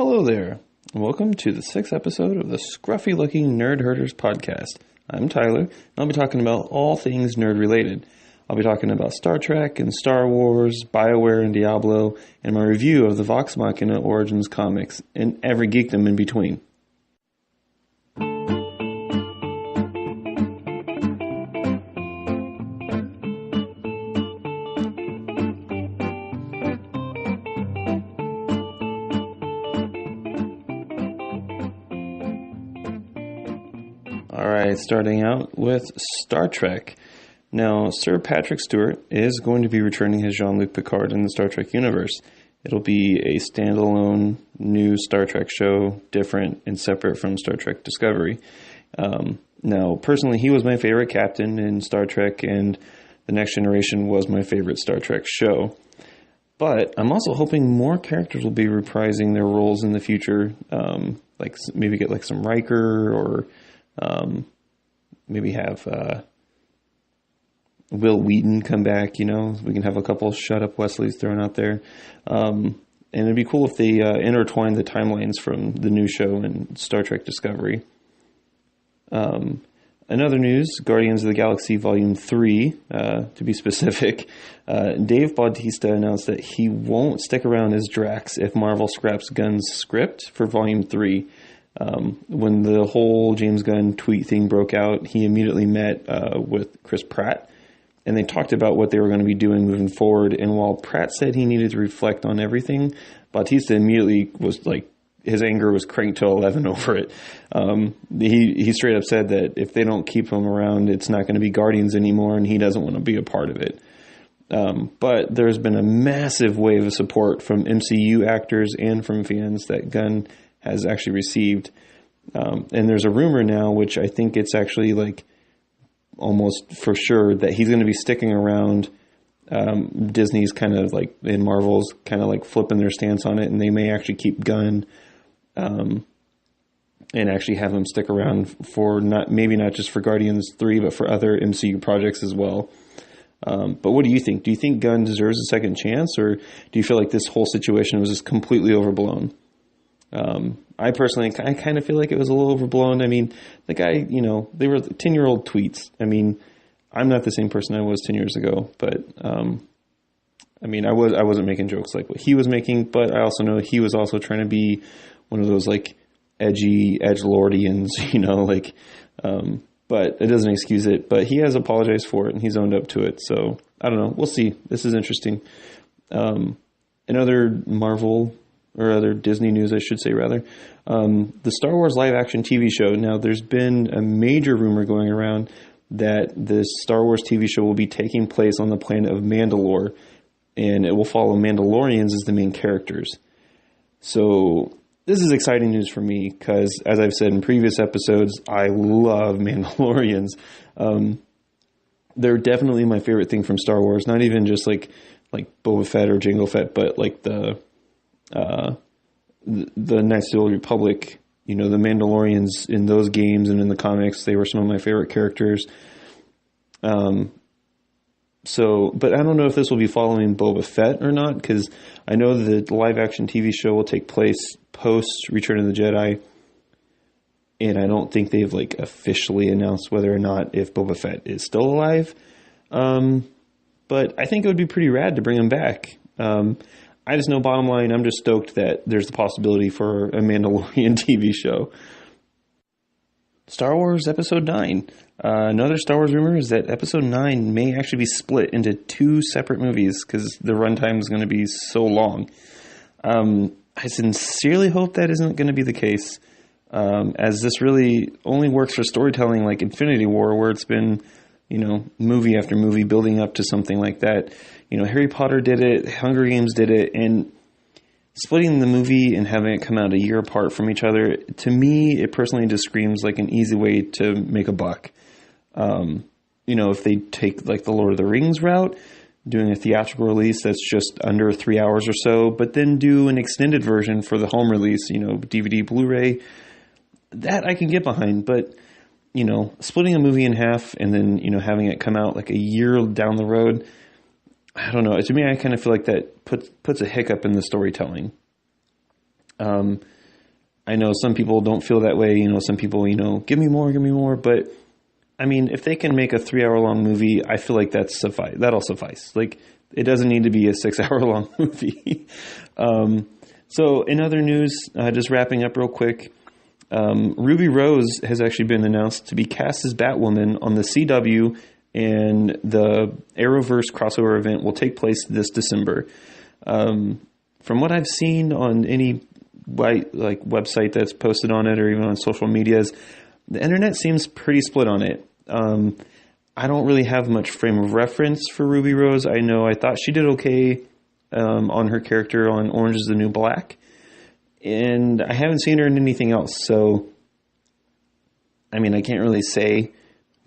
Hello there, and welcome to the 6th episode of the Scruffy-Looking Nerd Herders podcast. I'm Tyler, and I'll be talking about all things nerd-related. I'll be talking about Star Trek and Star Wars, BioWare and Diablo, and my review of the Vox Machina Origins comics, and every geekdom in between. Alright, starting out with Star Trek. Now, Sir Patrick Stewart is going to be returning as Jean-Luc Picard in the Star Trek universe. It'll be a standalone new Star Trek show, different and separate from Star Trek Discovery. Now, personally, he was my favorite captain in Star Trek, and The Next Generation was my favorite Star Trek show. But I'm also hoping more characters will be reprising their roles in the future, like maybe get like some Riker or maybe have Will Wheaton come back, you know. We can have a couple Shut Up Wesleys thrown out there. And it'd be cool if they intertwine the timelines from the new show and Star Trek Discovery. Another news, Guardians of the Galaxy Volume 3, to be specific. Dave Bautista announced that he won't stick around as Drax if Marvel scraps Gunn's script for Volume 3. When the whole James Gunn tweet thing broke out, he immediately met with Chris Pratt, and they talked about what they were going to be doing moving forward. And while Pratt said he needed to reflect on everything, Bautista immediately was like, his anger was cranked to 11 over it. He straight up said that if they don't keep him around, it's not going to be Guardians anymore, and he doesn't want to be a part of it. But there's been a massive wave of support from MCU actors and from fans that Gunn has actually received. And there's a rumor now, which I think it's actually like almost for sure, that he's going to be sticking around. Disney's kind of like, in Marvel's kind of like flipping their stance on it, and they may actually keep Gunn and actually have him stick around for not just for Guardians 3, but for other MCU projects as well. But what do you think? Do you think Gunn deserves a second chance, or do you feel like this whole situation was just completely overblown? I personally, I kind of feel like it was a little overblown. I mean, the guy, you know, they were 10-year-old tweets. I mean, I'm not the same person I was 10 years ago, but, I mean, I wasn't making jokes like what he was making, but I also know he was also trying to be one of those like edgy edgelordians, you know, like, but it doesn't excuse it, but he has apologized for it and he's owned up to it. So I don't know. We'll see. This is interesting. Another Marvel or other Disney news, I should say, rather. The Star Wars live-action TV show. Now, there's been a major rumor going around that this Star Wars TV show will be taking place on the planet of Mandalore, and it will follow Mandalorians as the main characters. So this is exciting news for me because, as I've said in previous episodes, I love Mandalorians. They're definitely my favorite thing from Star Wars, not even just like Boba Fett or Jango Fett, but like the Knights of the Old Republic, you know, the Mandalorians in those games and in the comics, they were some of my favorite characters. But I don't know if this will be following Boba Fett or not, because I know the live-action TV show will take place post Return of the Jedi, and I don't think they've like officially announced whether or not if Boba Fett is still alive. But I think it would be pretty rad to bring him back. I just know, bottom line, I'm just stoked that there's the possibility for a Mandalorian TV show. Star Wars Episode 9. Another Star Wars rumor is that Episode 9 may actually be split into 2 separate movies because the runtime is going to be so long. I sincerely hope that isn't going to be the case, as this really only works for storytelling like Infinity War, where it's been, you know, movie after movie building up to something like that. You know, Harry Potter did it, Hunger Games did it, and splitting the movie and having it come out a year apart from each other, to me, it personally just screams like an easy way to make a buck. You know, if they take like the Lord of the Rings route, doing a theatrical release that's just under 3 hours or so, but then do an extended version for the home release, you know, DVD, Blu-ray, that I can get behind. But, you know, splitting a movie in half and then, you know, having it come out like a year down the road, I don't know. To me, I kind of feel like that puts a hiccup in the storytelling. I know some people don't feel that way. Some people, give me more. But I mean, if they can make a 3-hour-long movie, I feel like that'll suffice. Like, it doesn't need to be a 6-hour-long movie. So in other news, just wrapping up real quick, Ruby Rose has actually been announced to be cast as Batwoman on the CW, and the Arrowverse crossover event will take place this December. From what I've seen on any website that's posted on it, or even on social medias, the internet seems pretty split on it. I don't really have much frame of reference for Ruby Rose. I thought she did okay on her character on Orange is the New Black, and I haven't seen her in anything else. So, I mean, I can't really say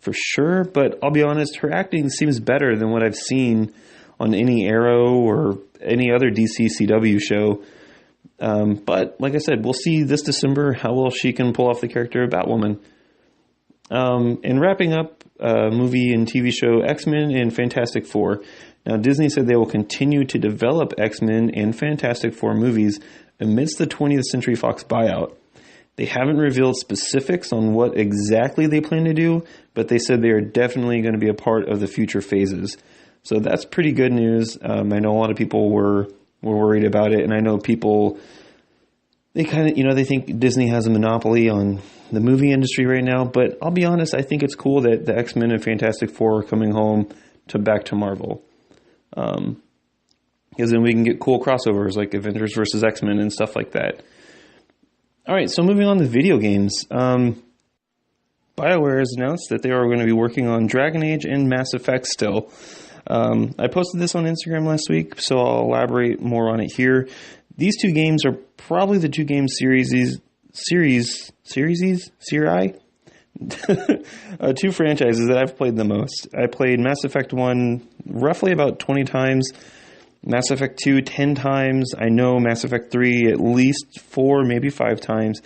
for sure, but I'll be honest, her acting seems better than what I've seen on any Arrow or any other DC CW show. But like I said, we'll see this December how well she can pull off the character of Batwoman. And wrapping up, movie and TV show X-Men and Fantastic Four. Now, Disney said they will continue to develop X-Men and Fantastic Four movies amidst the 20th Century Fox buyout. They haven't revealed specifics on what exactly they plan to do, but they said they are definitely going to be a part of the future phases. So that's pretty good news. I know a lot of people were worried about it, and I know people, they kind of, they think Disney has a monopoly on the movie industry right now, but I'll be honest, I think it's cool that the X-Men and Fantastic Four are coming home back to Marvel. Because then we can get cool crossovers like Avengers versus X-Men and stuff like that. All right, so moving on to video games. BioWare has announced that they are going to be working on Dragon Age and Mass Effect still. I posted this on Instagram last week, so I'll elaborate more on it here. These two games are probably the two game series, two franchises that I've played the most. I played Mass Effect 1 roughly about 20 times, Mass Effect 2 10 times. I know Mass Effect 3 at least 4, maybe 5 times.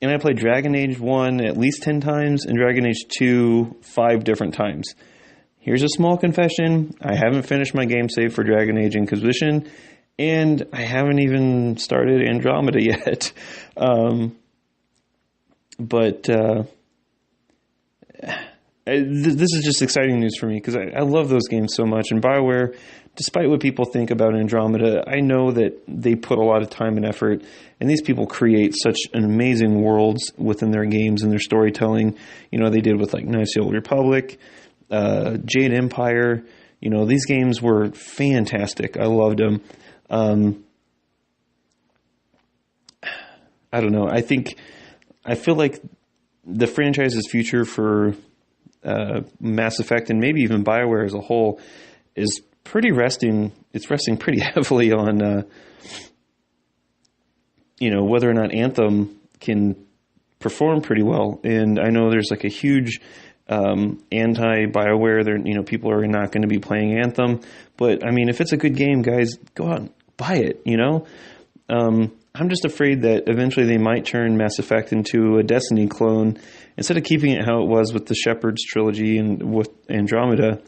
And I played Dragon Age 1 at least 10 times and Dragon Age 2 5 different times. Here's a small confession. I haven't finished my game save for Dragon Age Inquisition, and I haven't even started Andromeda yet. But this is just exciting news for me because I love those games so much. And BioWare, despite what people think about Andromeda, I know that they put a lot of time and effort, and these people create such an amazing worlds within their games and their storytelling. They did with like Knights of the Old Republic, Jade Empire. These games were fantastic. I loved them. I don't know. I feel like the franchise's future for Mass Effect and maybe even BioWare as a whole is resting pretty heavily on whether or not Anthem can perform pretty well. And I know there's like a huge anti-BioWare. There, people are not going to be playing Anthem. But I mean, if it's a good game, guys, go out and buy it. I'm just afraid that eventually they might turn Mass Effect into a Destiny clone instead of keeping it how it was with the Shepard's trilogy and with Andromeda.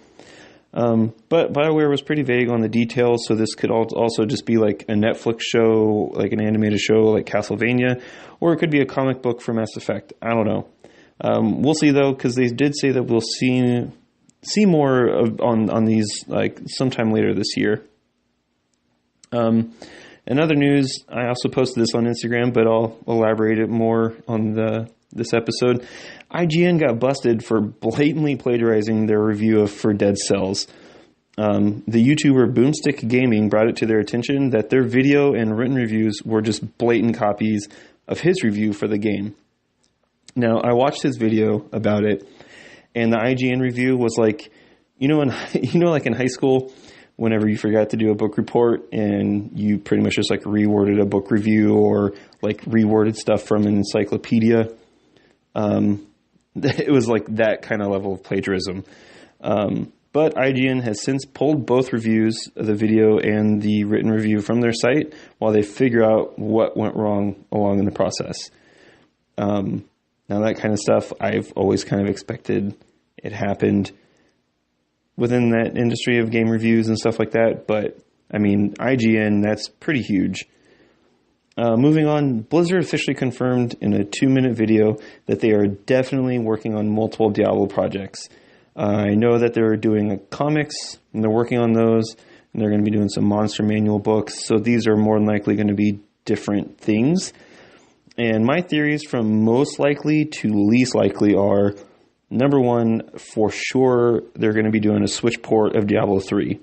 But BioWare was pretty vague on the details, so this could also just be like a Netflix show, like an animated show like Castlevania, or it could be a comic book for Mass Effect. I don't know. We'll see, though, because they did say that we'll see more on these like sometime later this year. In other news, I also posted this on Instagram, but I'll elaborate it more on this episode. IGN got busted for blatantly plagiarizing their review of For Dead Cells. The YouTuber Boomstick Gaming brought it to their attention that their video and written reviews were just blatant copies of his review for the game. Now, I watched his video about it, and the IGN review was like, like in high school, whenever you forgot to do a book report and you pretty much just like reworded a book review or like reworded stuff from an encyclopedia. It was like that kind of level of plagiarism. But IGN has since pulled both reviews of the video and the written review from their site while they figure out what went wrong along in the process. Now that kind of stuff, I've always kind of expected it happened within that industry of game reviews and stuff like that. But I mean, IGN, that's pretty huge. Moving on, Blizzard officially confirmed in a 2-minute video that they are definitely working on multiple Diablo projects. I know that they're doing comics, and they're working on those, and they're going to be doing some monster manual books, so these are more than likely going to be different things. And my theories from most likely to least likely are, number one, for sure, they're going to be doing a Switch port of Diablo 3.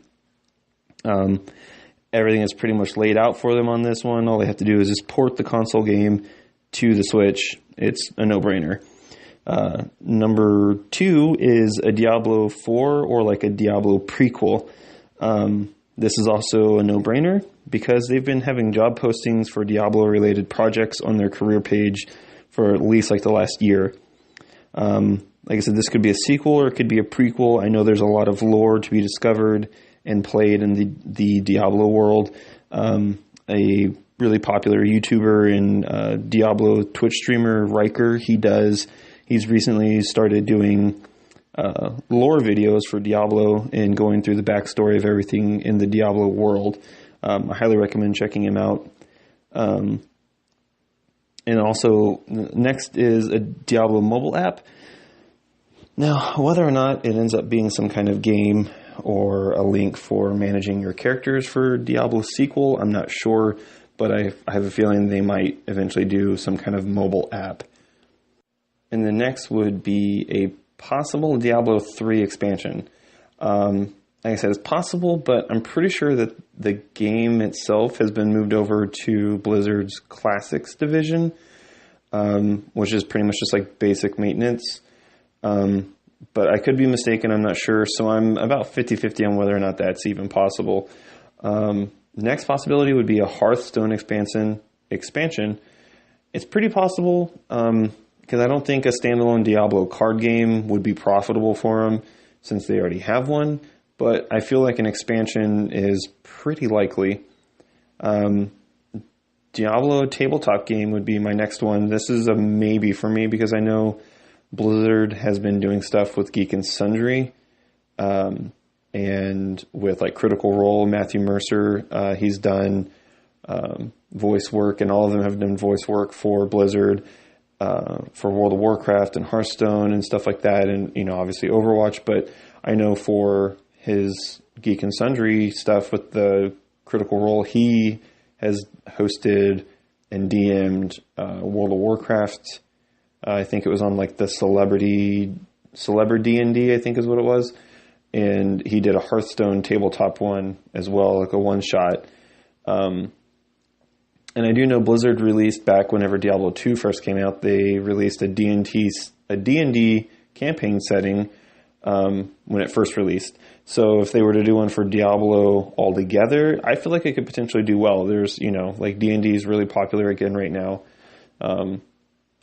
Everything is pretty much laid out for them on this one. All they have to do is just port the console game to the Switch. It's a no-brainer. Number two is a Diablo 4 or like a Diablo prequel. This is also a no-brainer because they've been having job postings for Diablo-related projects on their career page for at least like the last year. Like I said, this could be a sequel or it could be a prequel. I know there's a lot of lore to be discovered and played in the Diablo world. A really popular YouTuber and Diablo Twitch streamer, Riker, he's recently started doing lore videos for Diablo and going through the backstory of everything in the Diablo world. I highly recommend checking him out. And also, next is a Diablo mobile app. Now, whether or not it ends up being some kind of game or a link for managing your characters for Diablo sequel, I'm not sure, but I have a feeling they might eventually do some kind of mobile app. And the next would be a possible Diablo 3 expansion. Like I said, it's possible, but I'm pretty sure that the game itself has been moved over to Blizzard's Classics division, which is pretty much just like basic maintenance. But I could be mistaken, I'm not sure, so I'm about 50-50 on whether or not that's even possible. Next possibility would be a Hearthstone expansion. It's pretty possible, because I don't think a standalone Diablo card game would be profitable for them, since they already have one, but I feel like an expansion is pretty likely. Diablo tabletop game would be my next one. This is a maybe for me, because I know Blizzard has been doing stuff with Geek and Sundry, and with like Critical Role, Matthew Mercer, he's done voice work, and all of them have done voice work for Blizzard, for World of Warcraft and Hearthstone and stuff like that, and obviously Overwatch. But I know for his Geek and Sundry stuff with the Critical Role, he has hosted and DM'd World of Warcraft. I think it was on like the Celebrity D&D, I think is what it was. And he did a Hearthstone tabletop one as well, like a one-shot. And I do know Blizzard released back whenever Diablo 2 first came out, they released a D&D campaign setting when it first released. So if they were to do one for Diablo altogether, I feel like it could potentially do well. There's, like D&D is really popular again right now.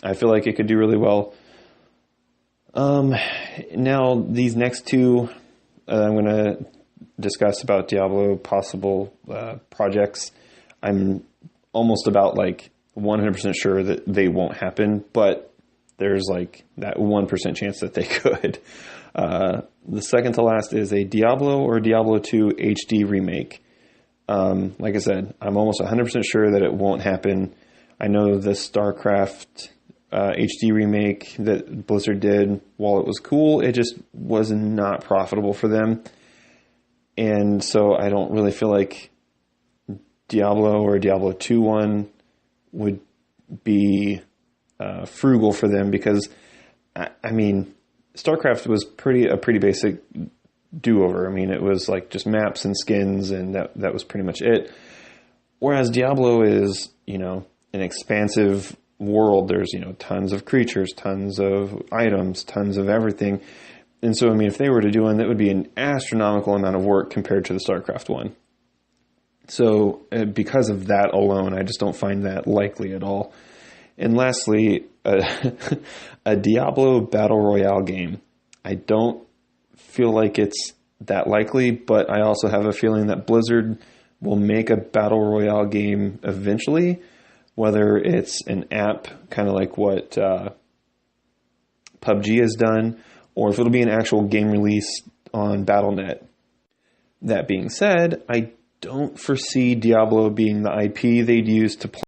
I feel like it could do really well. Now, these next two I'm going to discuss about Diablo possible projects. I'm almost about like 100% sure that they won't happen, but there's like that 1% chance that they could. The second to last is a Diablo or Diablo 2 HD remake. Like I said, I'm almost 100% sure that it won't happen. I know the StarCraft HD remake that Blizzard did, while it was cool, it just was not profitable for them. And so I don't really feel like Diablo or Diablo 2 one would be frugal for them, because I mean, StarCraft was a pretty basic do-over. I mean, it was like just maps and skins, and that was pretty much it. Whereas Diablo is, an expansive world. There's, tons of creatures, tons of items, tons of everything. And so, I mean, if they were to do one, that would be an astronomical amount of work compared to the StarCraft one. So because of that alone, I just don't find that likely at all. And lastly, a Diablo Battle Royale game. I don't feel like it's that likely, but I also have a feeling that Blizzard will make a Battle Royale game eventually, whether it's an app, kind of like what PUBG has done, or if it'll be an actual game release on Battle.net. That being said, I don't foresee Diablo being the IP they'd use to play